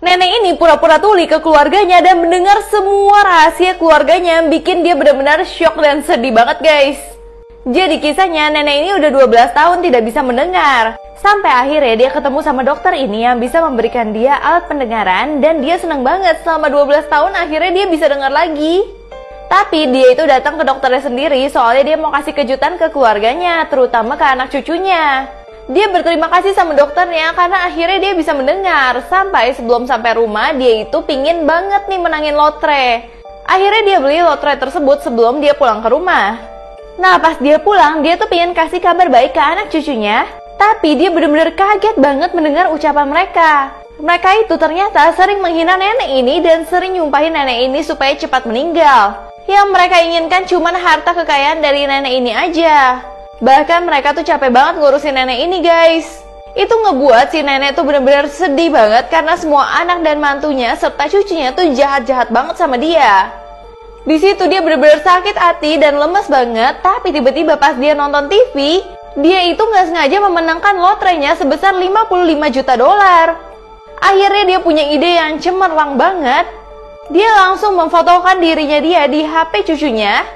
Nenek ini pura-pura tuli ke keluarganya dan mendengar semua rahasia keluarganya, bikin dia benar-benar shock dan sedih banget guys. Jadi kisahnya, nenek ini udah 12 tahun tidak bisa mendengar. Sampai akhirnya dia ketemu sama dokter ini yang bisa memberikan dia alat pendengaran, dan dia seneng banget selama 12 tahun akhirnya dia bisa dengar lagi. Tapi dia itu datang ke dokternya sendiri soalnya dia mau kasih kejutan ke keluarganya, terutama ke anak cucunya. Dia berterima kasih sama dokternya karena akhirnya dia bisa mendengar. Sampai sebelum sampai rumah dia itu pingin banget nih menangin lotre. Akhirnya dia beli lotre tersebut sebelum dia pulang ke rumah. Nah pas dia pulang dia tuh pingin kasih kabar baik ke anak cucunya. Tapi dia benar-benar kaget banget mendengar ucapan mereka. Mereka itu ternyata sering menghina nenek ini dan sering nyumpahin nenek ini supaya cepat meninggal. Yang mereka inginkan cuma harta kekayaan dari nenek ini aja. Bahkan mereka tuh capek banget ngurusin nenek ini guys. Itu ngebuat si nenek tuh benar-benar sedih banget karena semua anak dan mantunya serta cucunya tuh jahat-jahat banget sama dia. Di situ dia benar-benar sakit hati dan lemes banget. Tapi tiba-tiba pas dia nonton TV, dia itu nggak sengaja memenangkan lotrenya sebesar 55 juta dolar. Akhirnya dia punya ide yang cemerlang banget. Dia langsung memfotokan dirinya dia di HP cucunya.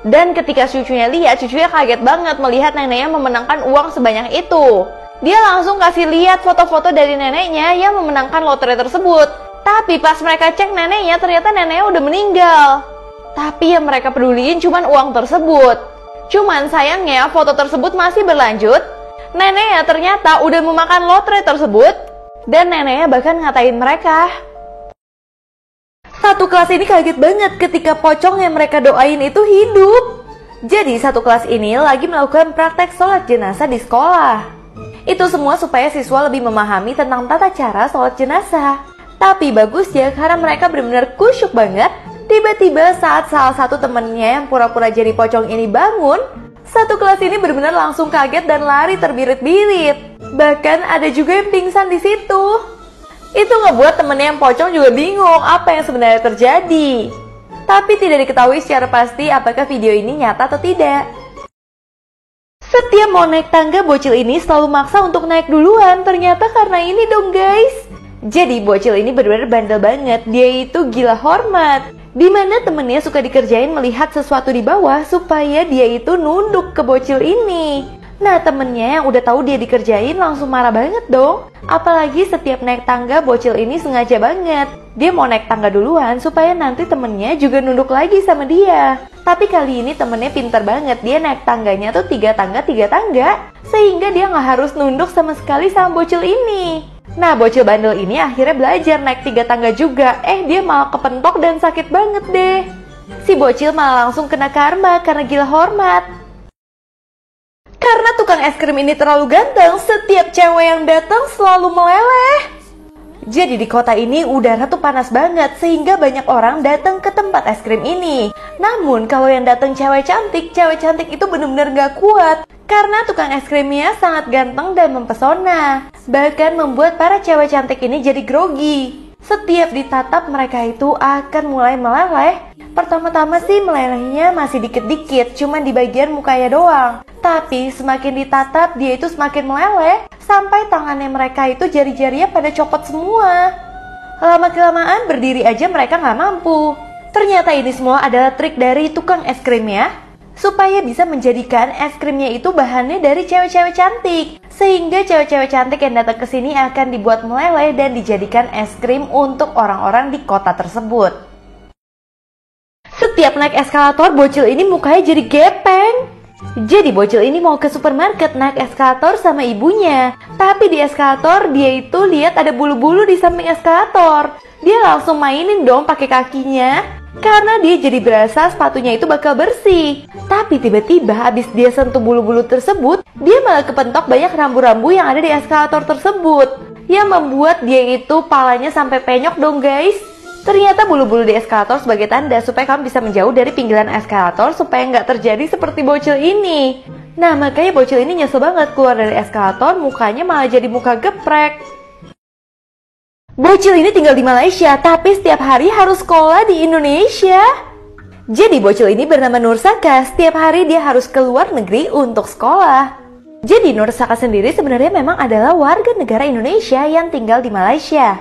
Dan ketika cucunya lihat, cucunya kaget banget melihat neneknya memenangkan uang sebanyak itu. Dia langsung kasih lihat foto-foto dari neneknya yang memenangkan lotre tersebut. Tapi pas mereka cek neneknya, ternyata neneknya udah meninggal. Tapi yang mereka peduliin cuman uang tersebut. Cuman sayangnya foto tersebut masih berlanjut. Neneknya ternyata udah memakan lotre tersebut. Dan neneknya bahkan ngatain mereka. Satu kelas ini kaget banget ketika pocong yang mereka doain itu hidup. Jadi satu kelas ini lagi melakukan praktek sholat jenazah di sekolah. Itu semua supaya siswa lebih memahami tentang tata cara sholat jenazah. Tapi bagusnya karena mereka benar-benar kusyuk banget. Tiba-tiba saat salah satu temennya yang pura-pura jadi pocong ini bangun, satu kelas ini benar-benar langsung kaget dan lari terbirit-birit. Bahkan ada juga yang pingsan di situ. Itu ngebuat temennya yang pocong juga bingung apa yang sebenarnya terjadi. Tapi tidak diketahui secara pasti apakah video ini nyata atau tidak. Setiap mau naik tangga, bocil ini selalu maksa untuk naik duluan. Ternyata karena ini dong guys. Jadi bocil ini benar-benar bandel banget. Dia itu gila hormat. Dimana temennya suka dikerjain melihat sesuatu di bawah supaya dia itu nunduk ke bocil ini. Nah temennya yang udah tahu dia dikerjain langsung marah banget dong. Apalagi setiap naik tangga bocil ini sengaja banget. Dia mau naik tangga duluan supaya nanti temennya juga nunduk lagi sama dia. Tapi kali ini temennya pintar banget. Dia naik tangganya tuh 3 tangga. Sehingga dia gak harus nunduk sama sekali sama bocil ini. Nah bocil bandel ini akhirnya belajar naik 3 tangga juga. Dia malah kepentok dan sakit banget deh. Si bocil malah langsung kena karma karena gila hormat. Karena tukang es krim ini terlalu ganteng, setiap cewek yang datang selalu meleleh. Jadi di kota ini udara tuh panas banget sehingga banyak orang datang ke tempat es krim ini. Namun kalau yang datang cewek cantik itu benar-benar gak kuat. Karena tukang es krimnya sangat ganteng dan mempesona. Bahkan membuat para cewek cantik ini jadi grogi. Setiap ditatap mereka itu akan mulai meleleh. Pertama-tama sih melelehnya masih dikit-dikit, cuman di bagian mukanya doang. Tapi semakin ditatap dia itu semakin meleleh, sampai tangannya mereka itu jari-jarinya pada copot semua. Lama-kelamaan berdiri aja mereka nggak mampu. Ternyata ini semua adalah trik dari tukang es krimnya, supaya bisa menjadikan es krimnya itu bahannya dari cewek-cewek cantik. Sehingga cewek-cewek cantik yang datang ke sini akan dibuat meleleh dan dijadikan es krim untuk orang-orang di kota tersebut. Setiap naik eskalator, bocil ini mukanya jadi gepeng. Jadi bocil ini mau ke supermarket naik eskalator sama ibunya. Tapi di eskalator dia itu lihat ada bulu-bulu di samping eskalator. Dia langsung mainin dong pakai kakinya. Karena dia jadi berasa sepatunya itu bakal bersih. Tapi tiba-tiba habis dia sentuh bulu-bulu tersebut, dia malah kepentok banyak rambu-rambu yang ada di eskalator tersebut. Yang membuat dia itu palanya sampai penyok dong guys. Ternyata bulu-bulu di eskalator sebagai tanda supaya kamu bisa menjauh dari pinggiran eskalator supaya nggak terjadi seperti bocil ini. Nah makanya bocil ini nyesel banget keluar dari eskalator, mukanya malah jadi muka geprek. Bocil ini tinggal di Malaysia, tapi setiap hari harus sekolah di Indonesia. Jadi bocil ini bernama Nur Saka, setiap hari dia harus ke luar negeri untuk sekolah. Jadi Nur Saka sendiri sebenarnya memang adalah warga negara Indonesia yang tinggal di Malaysia.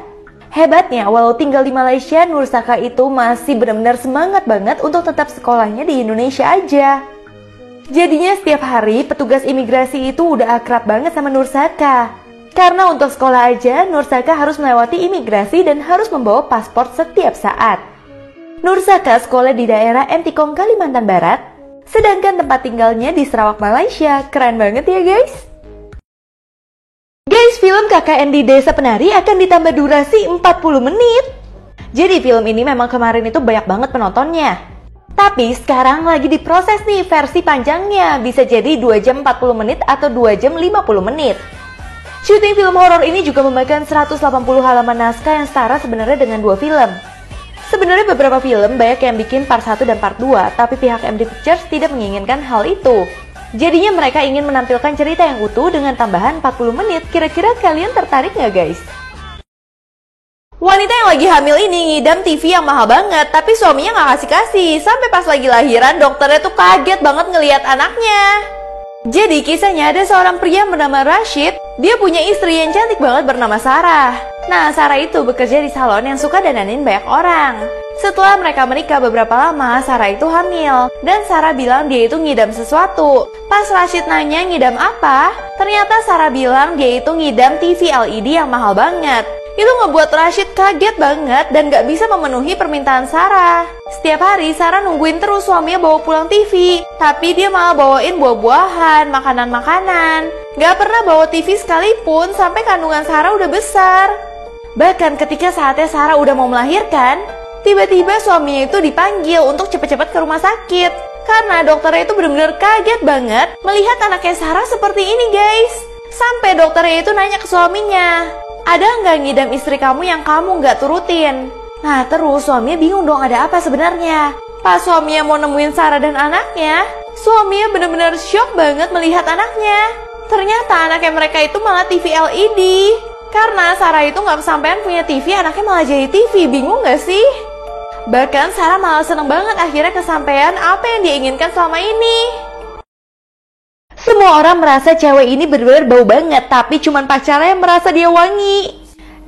Hebatnya, walau tinggal di Malaysia, Nur Saka itu masih benar-benar semangat banget untuk tetap sekolahnya di Indonesia aja. Jadinya setiap hari petugas imigrasi itu udah akrab banget sama Nur Saka. Karena untuk sekolah aja, Nur Saka harus melewati imigrasi dan harus membawa paspor setiap saat. Nur Saka sekolah di daerah Entikong, Kalimantan Barat, sedangkan tempat tinggalnya di Sarawak, Malaysia. Keren banget ya guys. Guys, film KKN di Desa Penari akan ditambah durasi 40 menit. Jadi film ini memang kemarin itu banyak banget penontonnya. Tapi sekarang lagi diproses nih versi panjangnya, bisa jadi 2 jam 40 menit atau 2 jam 50 menit. Syuting film horor ini juga memakan 180 halaman naskah yang setara sebenarnya dengan 2 film. Sebenarnya beberapa film banyak yang bikin part 1 dan part 2, tapi pihak MD Pictures tidak menginginkan hal itu. Jadinya mereka ingin menampilkan cerita yang utuh dengan tambahan 40 menit. Kira-kira kalian tertarik nggak guys? Wanita yang lagi hamil ini ngidam TV yang mahal banget, tapi suaminya nggak kasih-kasih. Sampai pas lagi lahiran, dokternya tuh kaget banget ngelihat anaknya. Jadi kisahnya ada seorang pria bernama Rashid. Dia punya istri yang cantik banget bernama Sarah. Nah, Sarah itu bekerja di salon yang suka dandanin banyak orang. Setelah mereka menikah beberapa lama, Sarah itu hamil. Dan Sarah bilang dia itu ngidam sesuatu. Pas Rashid nanya ngidam apa, ternyata Sarah bilang dia itu ngidam TV LED yang mahal banget. Itu ngebuat Rashid kaget banget dan gak bisa memenuhi permintaan Sarah. Setiap hari Sarah nungguin terus suaminya bawa pulang TV, tapi dia malah bawain buah-buahan, makanan-makanan. Gak pernah bawa TV sekalipun sampai kandungan Sarah udah besar. Bahkan ketika saatnya Sarah udah mau melahirkan, tiba-tiba suaminya itu dipanggil untuk cepet-cepet ke rumah sakit. Karena dokternya itu benar-benar kaget banget melihat anaknya Sarah seperti ini guys. Sampai dokternya itu nanya ke suaminya, ada nggak ngidam istri kamu yang kamu nggak turutin? Nah terus suaminya bingung dong ada apa sebenarnya. Pas suaminya mau nemuin Sarah dan anaknya, suaminya benar-benar shock banget melihat anaknya. Ternyata anaknya mereka itu malah TV LED. Karena Sarah itu nggak kesampean punya TV, anaknya malah jadi TV. Bingung nggak sih? Bahkan Sarah malah seneng banget akhirnya kesampean apa yang dia inginkan selama ini. Semua orang merasa cewek ini bener-bener bau banget, tapi cuman pacarnya yang merasa dia wangi.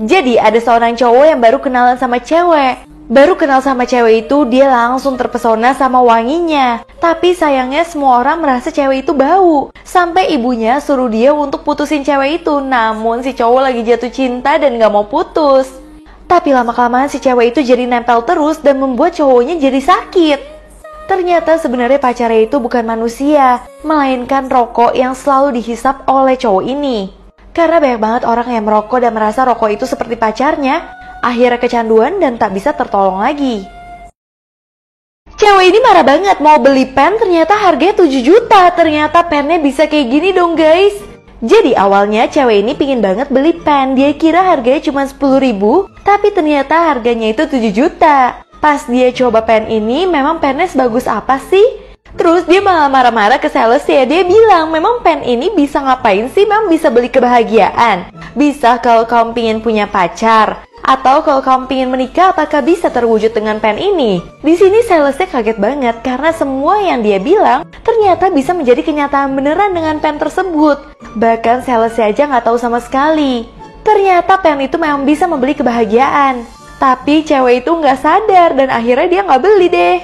Jadi ada seorang cowok yang baru kenalan sama cewek. Baru kenal sama cewek itu, dia langsung terpesona sama wanginya. Tapi sayangnya semua orang merasa cewek itu bau. Sampai ibunya suruh dia untuk putusin cewek itu. Namun si cowok lagi jatuh cinta dan gak mau putus. Tapi lama-kelamaan si cewek itu jadi nempel terus dan membuat cowoknya jadi sakit. Ternyata sebenarnya pacarnya itu bukan manusia, melainkan rokok yang selalu dihisap oleh cowok ini. Karena banyak banget orang yang merokok dan merasa rokok itu seperti pacarnya, akhirnya kecanduan dan tak bisa tertolong lagi. Cewek ini marah banget, mau beli pen ternyata harganya 7 juta. Ternyata pennya bisa kayak gini dong guys. Jadi awalnya cewek ini pingin banget beli pen. Dia kira harganya cuma 10 ribu, tapi ternyata harganya itu 7 juta. Pas dia coba pen ini, memang pennya sebagus apa sih? Terus dia malah marah-marah ke sales ya. Dia bilang, memang pen ini bisa ngapain sih? Memang bisa beli kebahagiaan? Bisa kalau kamu pingin punya pacar? Atau kalau kamu pingin menikah, apakah bisa terwujud dengan pen ini? Di sini salesnya kaget banget karena semua yang dia bilang ternyata bisa menjadi kenyataan beneran dengan pen tersebut. Bahkan salesnya aja nggak tahu sama sekali. Ternyata pen itu memang bisa membeli kebahagiaan. Tapi cewek itu nggak sadar dan akhirnya dia nggak beli deh.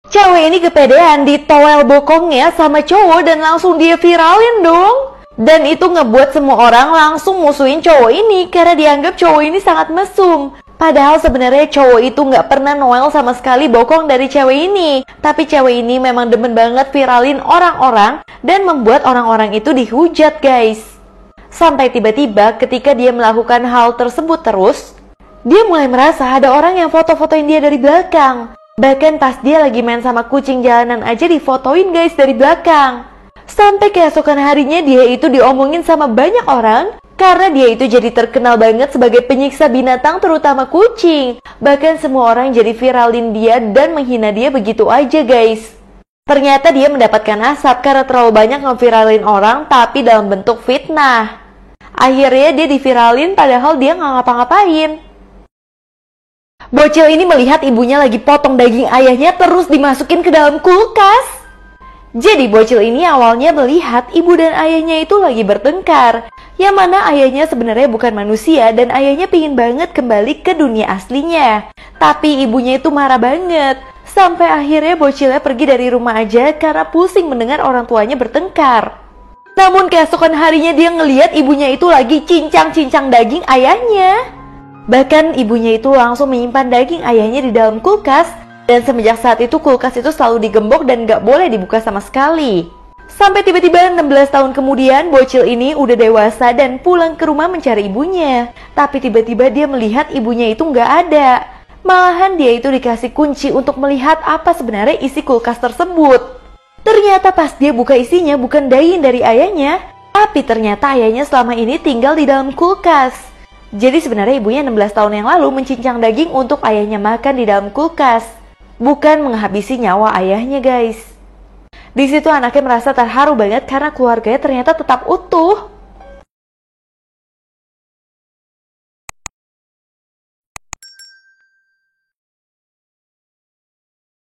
Cewek ini kepedean ditowel bokongnya sama cowok dan langsung dia viralin dong. Dan itu ngebuat semua orang langsung musuhin cowok ini karena dianggap cowok ini sangat mesum. Padahal sebenarnya cowok itu nggak pernah noel sama sekali bokong dari cewek ini. Tapi cewek ini memang demen banget viralin orang-orang dan membuat orang-orang itu dihujat guys. Sampai tiba-tiba ketika dia melakukan hal tersebut terus, dia mulai merasa ada orang yang foto-fotoin dia dari belakang. Bahkan pas dia lagi main sama kucing jalanan aja difotoin guys dari belakang. Sampai keesokan harinya dia itu diomongin sama banyak orang karena dia itu jadi terkenal banget sebagai penyiksa binatang terutama kucing. Bahkan semua orang jadi viralin dia dan menghina dia begitu aja guys. Ternyata dia mendapatkan asap karena terlalu banyak ngeviralin orang tapi dalam bentuk fitnah. Akhirnya dia diviralin padahal dia nggak ngapa-ngapain. Bocil ini melihat ibunya lagi potong daging ayahnya terus dimasukin ke dalam kulkas. Jadi bocil ini awalnya melihat ibu dan ayahnya itu lagi bertengkar, yang mana ayahnya sebenarnya bukan manusia dan ayahnya pingin banget kembali ke dunia aslinya. Tapi ibunya itu marah banget, sampai akhirnya bocilnya pergi dari rumah aja karena pusing mendengar orang tuanya bertengkar. Namun keesokan harinya dia ngeliat ibunya itu lagi cincang-cincang daging ayahnya. Bahkan ibunya itu langsung menyimpan daging ayahnya di dalam kulkas. Dan semenjak saat itu kulkas itu selalu digembok dan gak boleh dibuka sama sekali. Sampai tiba-tiba 16 tahun kemudian bocil ini udah dewasa dan pulang ke rumah mencari ibunya. Tapi tiba-tiba dia melihat ibunya itu gak ada. Malahan dia itu dikasih kunci untuk melihat apa sebenarnya isi kulkas tersebut. Ternyata pas dia buka isinya bukan daging dari ayahnya, tapi ternyata ayahnya selama ini tinggal di dalam kulkas. Jadi sebenarnya ibunya 16 tahun yang lalu mencincang daging untuk ayahnya makan di dalam kulkas, bukan menghabisi nyawa ayahnya, guys. Di situ anaknya merasa terharu banget karena keluarganya ternyata tetap utuh.